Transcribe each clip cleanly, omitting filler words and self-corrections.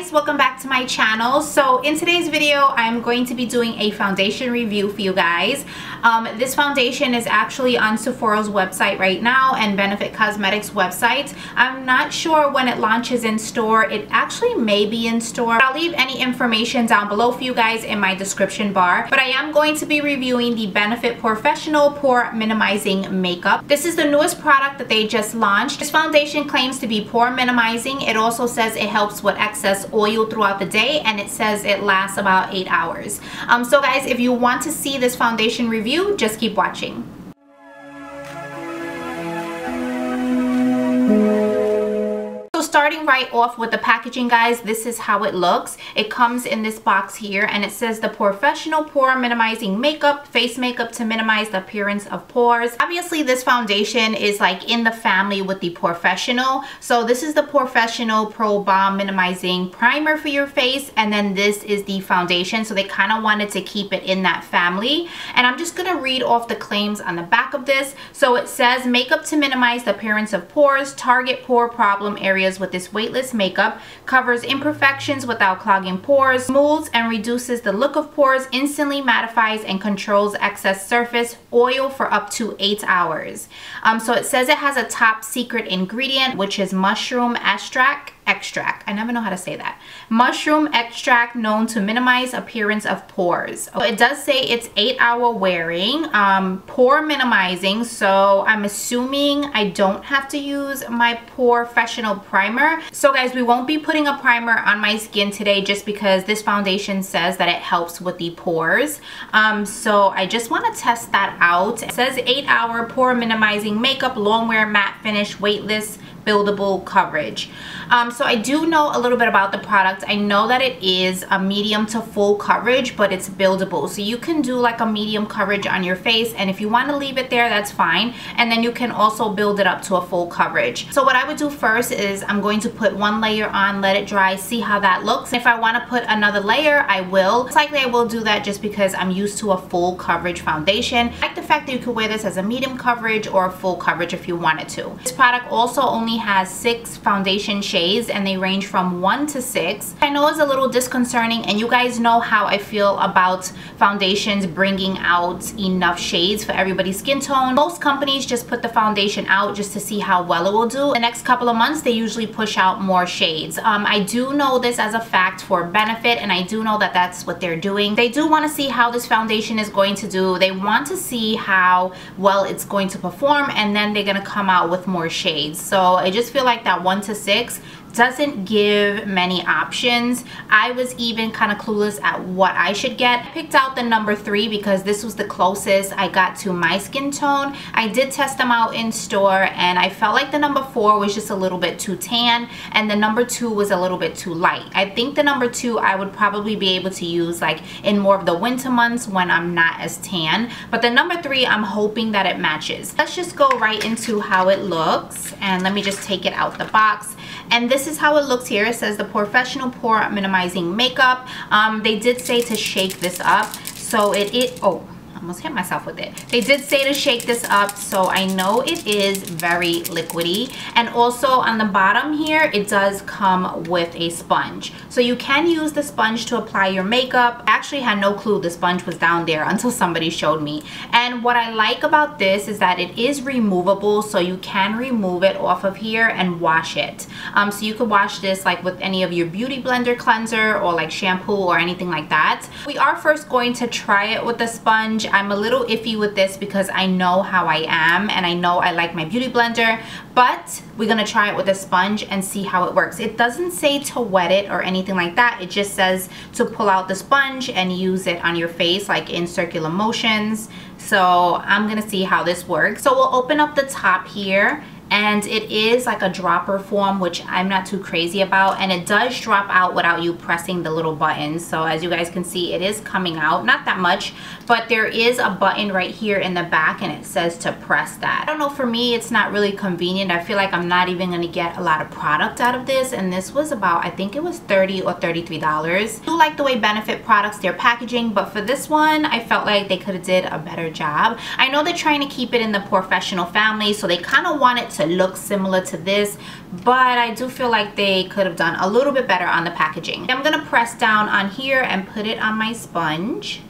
guys, welcome back to my channel. So in today's video I'm going to be doing a foundation review for you guys. This foundation is actually on Sephora's website right now and Benefit Cosmetics website. I'm not sure when it launches in store. It actually may be in store. I'll leave any information down below for you guys in my description bar, but I am going to be reviewing the Benefit Professional Pore Minimizing Makeup. This is the newest product that they just launched. This foundation claims to be pore minimizing. It also says it helps with excess oil throughout the day, and it says it lasts about 8 hours. So guys, if you want to see this foundation review, just keep watching. Starting right off with the packaging, guys, this is how it looks. It comes in this box here and it says the Professional Pore Minimizing Makeup, face makeup to minimize the appearance of pores. Obviously this foundation is like in the family with the Professional. So this is the Professional Pro Balm Minimizing Primer for your face, and then this is the foundation. So they kind of wanted to keep it in that family. And I'm just gonna read off the claims on the back of this. So it says makeup to minimize the appearance of pores, target pore problem areas with this weightless makeup, covers imperfections without clogging pores, smooths and reduces the look of pores, instantly mattifies and controls excess surface oil for up to 8 hours. So it says it has a top secret ingredient, which is mushroom extract. I never know how to say that. Mushroom extract, known to minimize appearance of pores. So it does say it's 8-hour wearing, pore minimizing, so I'm assuming I don't have to use my Professional primer. So guys, we won't be putting a primer on my skin today just because this foundation says that it helps with the pores. So I just want to test that out. It says 8-hour pore minimizing makeup, long wear, matte finish, weightless, buildable coverage. So I do know a little bit about the product. I know that it is a medium to full coverage, but it's buildable. So you can do like a medium coverage on your face, and if you want to leave it there, that's fine. And then you can also build it up to a full coverage. So what I would do first is I'm going to put one layer on, let it dry, see how that looks. If I want to put another layer, I will. Most likely I will do that just because I'm used to a full coverage foundation. I like the fact that you could wear this as a medium coverage or a full coverage if you wanted to. This product also only has 6 foundation shades and they range from 1 to 6. I know it's a little disconcerting, and you guys know how I feel about foundations bringing out enough shades for everybody's skin tone. Most companies just put the foundation out just to see how well it will do. The next couple of months they usually push out more shades. I do know this as a fact for Benefit, and I do know that that's what they're doing. They do want to see how this foundation is going to do. They want to see how well it's going to perform, and then they're going to come out with more shades. So I just feel like that 1 to 6 doesn't give many options. I was even kind of clueless at what I should get. I picked out the number 3 because this was the closest I got to my skin tone. I did test them out in store and I felt like the number 4 was just a little bit too tan and the number 2 was a little bit too light. I think the number 2 I would probably be able to use like in more of the winter months when I'm not as tan, but the number 3 I'm hoping that it matches. Let's just go right into how it looks, and let me just take it out the box. And this is how it looks here. It says the Professional Pore Minimizing Makeup. They did say to shake this up. So oh, almost hit myself with it. They did say to shake this up, so I know it is very liquidy. And also on the bottom here, it does come with a sponge. So you can use the sponge to apply your makeup. I actually had no clue the sponge was down there until somebody showed me. And what I like about this is that it is removable, so you can remove it off of here and wash it. So you could wash this like with any of your beauty blender cleanser or like shampoo or anything like that. We are first going to try it with the sponge. I'm a little iffy with this because I know how I am and I know I like my beauty blender, but we're gonna try it with a sponge and see how it works. It doesn't say to wet it or anything like that. It just says to pull out the sponge and use it on your face like in circular motions. So I'm gonna see how this works. So we'll open up the top here, and it is like a dropper form, which I'm not too crazy about, and it does drop out without you pressing the little buttons. So as you guys can see, it is coming out, not that much, but there is a button right here in the back and it says to press that. I don't know, for me it's not really convenient. I feel like I'm not even gonna get a lot of product out of this, and this was about, I think it was $30 or $33. I do like the way Benefit products their packaging, but for this one I felt like they could have did a better job. I know they're trying to keep it in the Professional family, so they kind of want it to to look similar to this, but I do feel like they could have done a little bit better on the packaging. I'm gonna press down on here and put it on my sponge,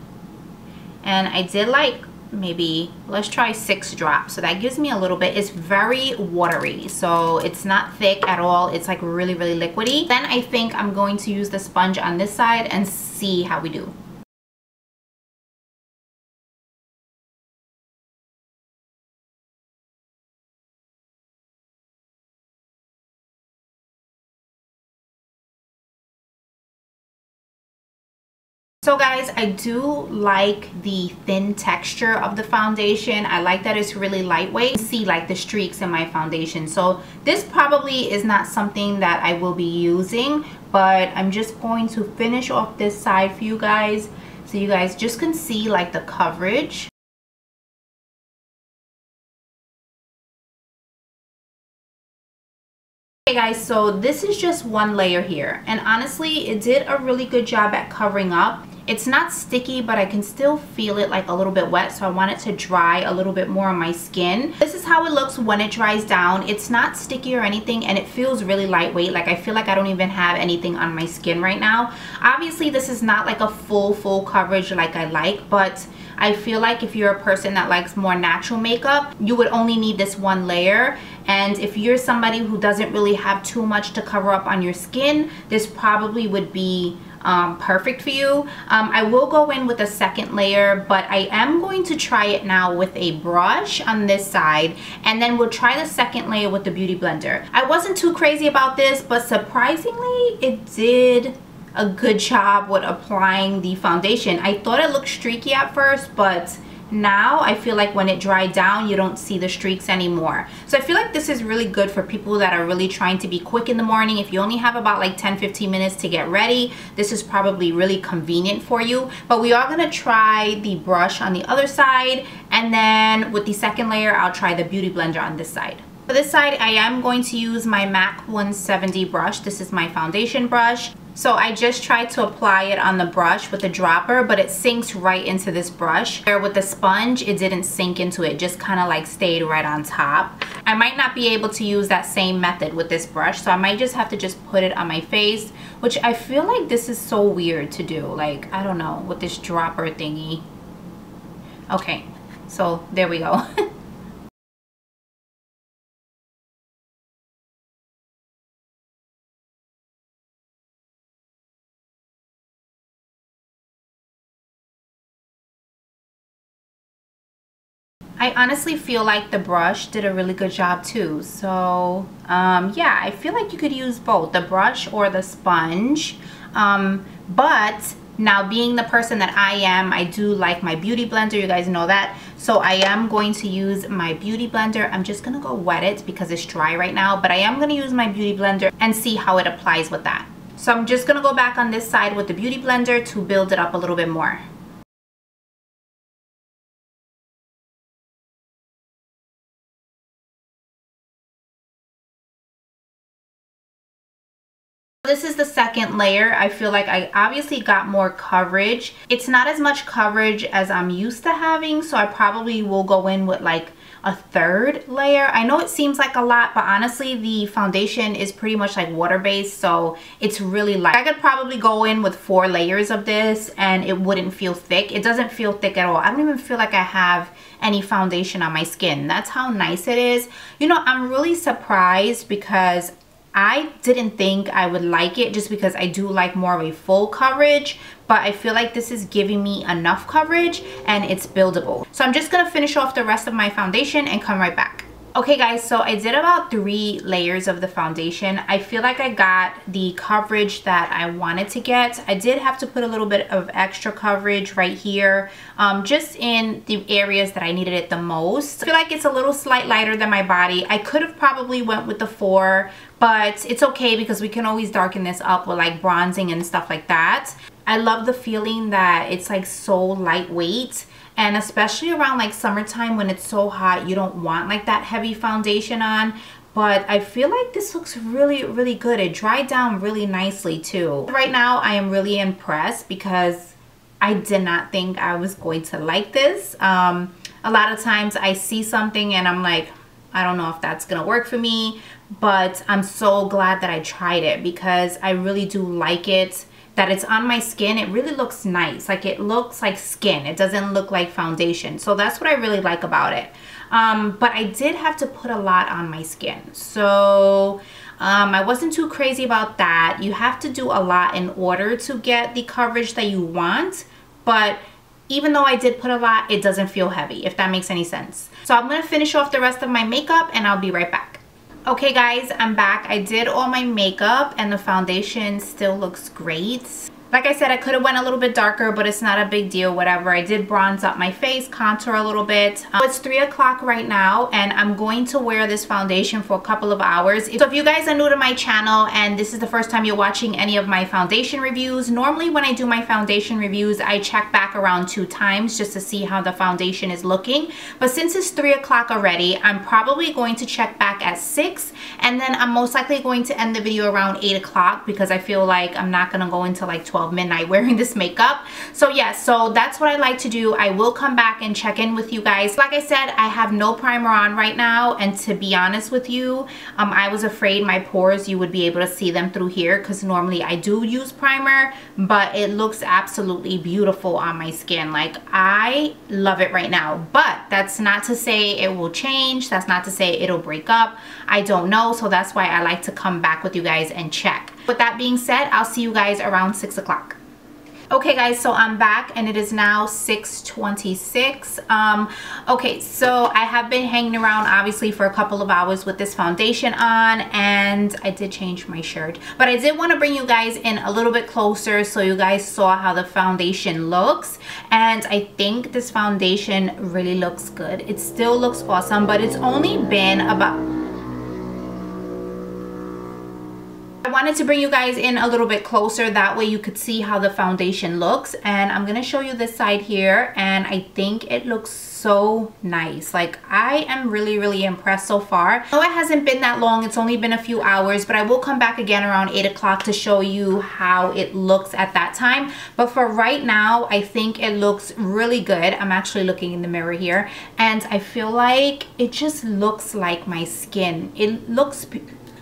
and I did like maybe, let's try 6 drops, so that gives me a little bit. It's very watery, so it's not thick at all. It's like really liquidy. Then I think I'm going to use the sponge on this side and see how we do. So guys, I do like the thin texture of the foundation. I like that it's really lightweight. See like the streaks in my foundation. So this probably is not something that I will be using, but I'm just going to finish off this side for you guys so you guys just can see like the coverage. Okay guys, so this is just one layer here, and honestly it did a really good job at covering up. It's not sticky, but I can still feel it like a little bit wet, so I want it to dry a little bit more on my skin. This is how it looks when it dries down. It's not sticky or anything, and it feels really lightweight. Like I feel like I don't even have anything on my skin right now. Obviously this is not like a full coverage like I like, but I feel like if you're a person that likes more natural makeup, you would only need this one layer. And if you're somebody who doesn't really have too much to cover up on your skin, this probably would be perfect for you. I will go in with a second layer, but I am going to try it now with a brush on this side, and then we'll try the second layer with the beauty blender. I wasn't too crazy about this, but surprisingly it did a good job with applying the foundation. I thought it looked streaky at first, but now I feel like when it dried down you don't see the streaks anymore. So I feel like this is really good for people that are really trying to be quick in the morning. If you only have about like 10-15 minutes to get ready, this is probably really convenient for you. But we are going to try the brush on the other side, and then with the second layer I'll try the beauty blender on this side. For this side I am going to use my MAC 170 brush. This is my foundation brush. So I just tried to apply it on the brush with a dropper, but it sinks right into this brush. Where with the sponge, it didn't sink into it, just kind of like stayed right on top. I might not be able to use that same method with this brush, so I might just have to just put it on my face, which I feel like this is so weird to do. Like, I don't know, with this dropper thingy. Okay, so there we go. I honestly feel like the brush did a really good job too. So yeah, I feel like you could use both the brush or the sponge. But now, being the person that I am, I do like my beauty blender, you guys know that. So I am going to use my beauty blender. I'm just gonna go wet it because it's dry right now, but I am gonna use my beauty blender and see how it applies with that. So I'm just gonna go back on this side with the beauty blender to build it up a little bit more. This is the second layer. I feel like I obviously got more coverage. It's not as much coverage as I'm used to having, so I probably will go in with like a third layer. I know it seems like a lot, but honestly the foundation is pretty much like water-based, so it's really light. I could probably go in with 4 layers of this and it wouldn't feel thick. It doesn't feel thick at all. I don't even feel like I have any foundation on my skin. That's how nice it is. You know, I'm really surprised because I didn't think I would like it, just because I do like more of a full coverage, but I feel like this is giving me enough coverage and it's buildable. So I'm just gonna finish off the rest of my foundation and come right back. Okay guys, so I did about 3 layers of the foundation. I feel like I got the coverage that I wanted to get. I did have to put a little bit of extra coverage right here, just in the areas that I needed it the most. I feel like it's a little slight lighter than my body. I could have probably went with the 4, but it's okay because we can always darken this up with like bronzing and stuff like that. I love the feeling that it's like so lightweight. And especially around like summertime when it's so hot, you don't want like that heavy foundation on. But I feel like this looks really, really good. It dried down really nicely too. Right now, I am really impressed because I did not think I was going to like this. A lot of times I see something and I'm like, I don't know if that's gonna work for me, but I'm so glad that I tried it because I really do like it. That it's on my skin, it really looks nice. Like it looks like skin. It doesn't look like foundation. So that's what I really like about it. But I did have to put a lot on my skin. So I wasn't too crazy about that. You have to do a lot in order to get the coverage that you want. But even though I did put a lot, it doesn't feel heavy, if that makes any sense. So I'm gonna finish off the rest of my makeup and I'll be right back. Okay guys, I'm back. I did all my makeup and the foundation still looks great. Like I said, I could have went a little bit darker, but it's not a big deal, whatever. I did bronze up my face, contour a little bit. It's 3 o'clock right now, and I'm going to wear this foundation for a couple of hours. So if you guys are new to my channel and this is the first time you're watching any of my foundation reviews, normally when I do my foundation reviews, I check back around 2 times just to see how the foundation is looking. But since it's 3 o'clock already, I'm probably going to check back at 6, and then I'm most likely going to end the video around 8 o'clock because I feel like I'm not gonna go into like 12 midnight wearing this makeup. So yeah, so that's what I like to do. I will come back and check in with you guys. Like I said, I have no primer on right now, and to be honest with you, I was afraid my pores, you would be able to see them through here because normally I do use primer, but it looks absolutely beautiful on my skin. Like I love it right now, but that's not to say it will change. That's not to say it'll break up. I don't know, so that's why I like to come back with you guys and check. With that being said, I'll see you guys around 6 o'clock. Okay guys, so I'm back and it is now 6:26. Okay, so I have been hanging around obviously for a couple of hours with this foundation on, and I did change my shirt, but I did want to bring you guys in a little bit closer so you guys saw how the foundation looks. And I think this foundation really looks good. It still looks awesome, but it's only been about... I wanted to bring you guys in a little bit closer, that way you could see how the foundation looks. And I'm gonna show you this side here, and I think it looks so nice. Like I am really impressed so far. I know it hasn't been that long, it's only been a few hours, but I will come back again around 8 o'clock to show you how it looks at that time. But for right now, I think it looks really good. I'm actually looking in the mirror here, and I feel like it just looks like my skin. It looks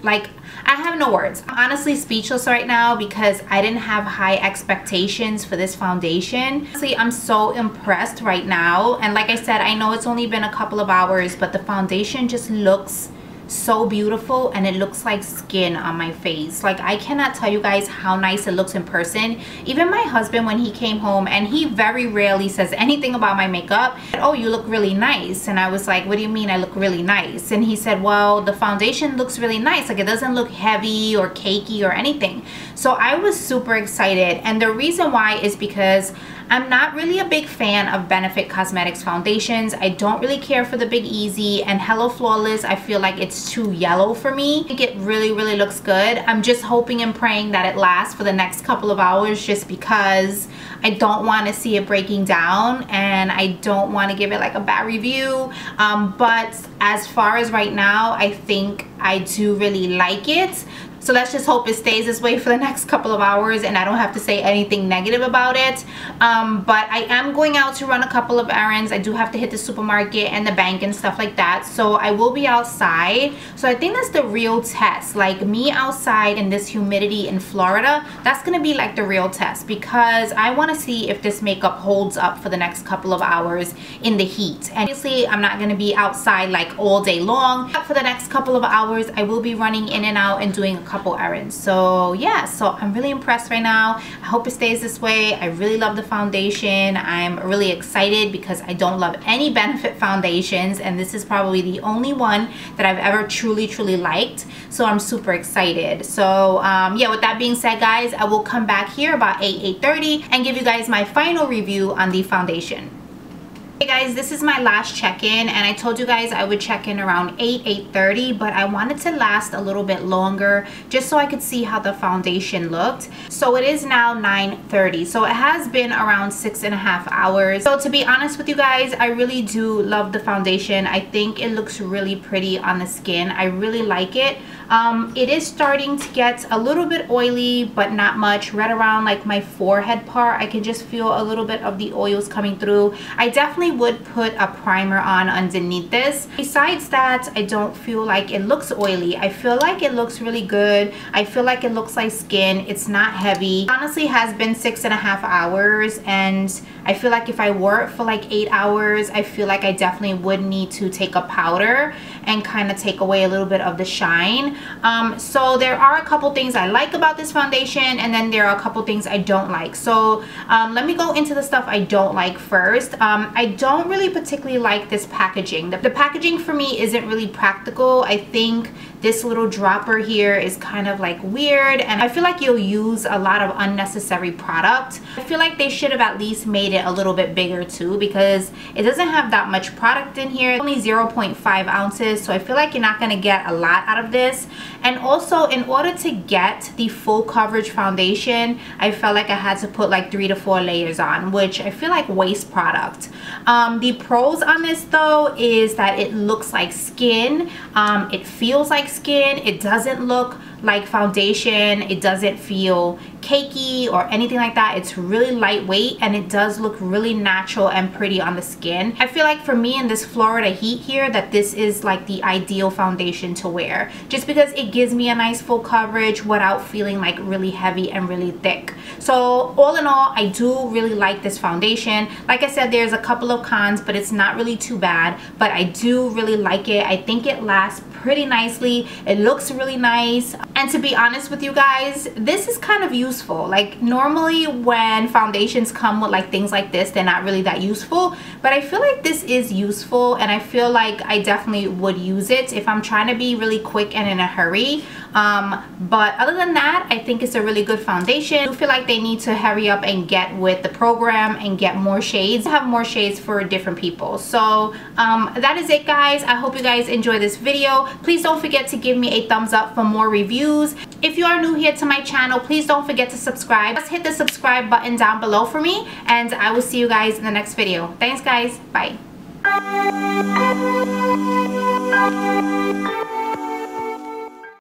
like, I have no words. I'm honestly speechless right now because I didn't have high expectations for this foundation. Honestly, I'm so impressed right now. And like I said, I know it's only been a couple of hours, but the foundation just looks so beautiful, and it looks like skin on my face. Like I cannot tell you guys how nice it looks in person. Even my husband, when he came home, and he very rarely says anything about my makeup, said, "Oh, you look really nice." And I was like, "What do you mean I look really nice?" And he said, "Well, the foundation looks really nice. Like it doesn't look heavy or cakey or anything." So I was super excited, and the reason why is because I'm not really a big fan of Benefit Cosmetics foundations. I don't really care for the Big Easy, and Hello Flawless, I feel like it's too yellow for me. I think it really looks good. I'm just hoping and praying that it lasts for the next couple of hours, just because I don't want to see it breaking down and I don't want to give it like a bad review. But as far as right now, I think I do really like it. So let's just hope it stays this way for the next couple of hours and I don't have to say anything negative about it. But I am going out to run a couple of errands. I do have to hit the supermarket and the bank and stuff like that. So I will be outside. So I think that's the real test. Like me outside in this humidity in Florida, that's going to be like the real test, because I want to see if this makeup holds up for the next couple of hours in the heat. And obviously I'm not going to be outside like all day long. But for the next couple of hours, I will be running in and out and doing a couple errands. So yeah, so I'm really impressed right now. I hope it stays this way. I really love the foundation. I'm really excited because I don't love any Benefit foundations, and this is probably the only one that I've ever truly liked. So I'm super excited. So yeah, with that being said, guys, I will come back here about 8:30 and give you guys my final review on the foundation. Hey guys, this is my last check-in, and I told you guys I would check in around 8:30, but I wanted to last a little bit longer just so I could see how the foundation looked. So it is now 9:30, so it has been around 6.5 hours. So to be honest with you guys, I really do love the foundation. I think it looks really pretty on the skin. I really like it. It is starting to get a little bit oily, but not much. Right around like my forehead part, I can just feel a little bit of the oils coming through. I definitely would put a primer on underneath this. Besides that, I don't feel like it looks oily. I feel like it looks really good. I feel like it looks like skin. It's not heavy. Honestly, has been 6.5 hours, and I feel like if I wore it for like 8 hours, I feel like I definitely would need to take a powder and kind of take away a little bit of the shine. So there are a couple things I like about this foundation, and then there are a couple things I don't like. So let me go into the stuff I don't like first. I don't really particularly like this packaging. The packaging for me isn't really practical. I think this little dropper here is kind of like weird, and I feel like you'll use a lot of unnecessary product. I feel like they should have at least made it a little bit bigger too, because it doesn't have that much product in here. It's only 0.5 ounces, so I feel like you're not going to get a lot out of this. And also, in order to get the full coverage foundation, I felt like I had to put like 3 to 4 layers on, which I feel like waste product. The pros on this though is that it looks like skin. It feels like skin. It doesn't look like foundation. It doesn't feel cakey or anything like that. It's really lightweight, and it does look really natural and pretty on the skin. I feel like for me in this Florida heat here, that this is like the ideal foundation to wear, just because it gives me a nice full coverage without feeling like really heavy and really thick. So all in all, I do really like this foundation. Like I said, there's a couple of cons, but it's not really too bad. But I do really like it. I think it lasts pretty nicely. It looks really nice. And to be honest with you guys, this is kind of useful. Like normally when foundations come with like things like this, they're not really that useful, but I feel like this is useful, and I feel like I definitely would use it if I'm trying to be really quick and in a hurry. But other than that, I think it's a really good foundation. I do feel like they need to hurry up and get with the program and get more shades, have more shades for different people. So that is it, guys. I hope you guys enjoy this video. Please don't forget to give me a thumbs up for more reviews. If you are new here to my channel, please don't forget to subscribe. Just hit the subscribe button down below for me, and I will see you guys in the next video. Thanks, guys. Bye.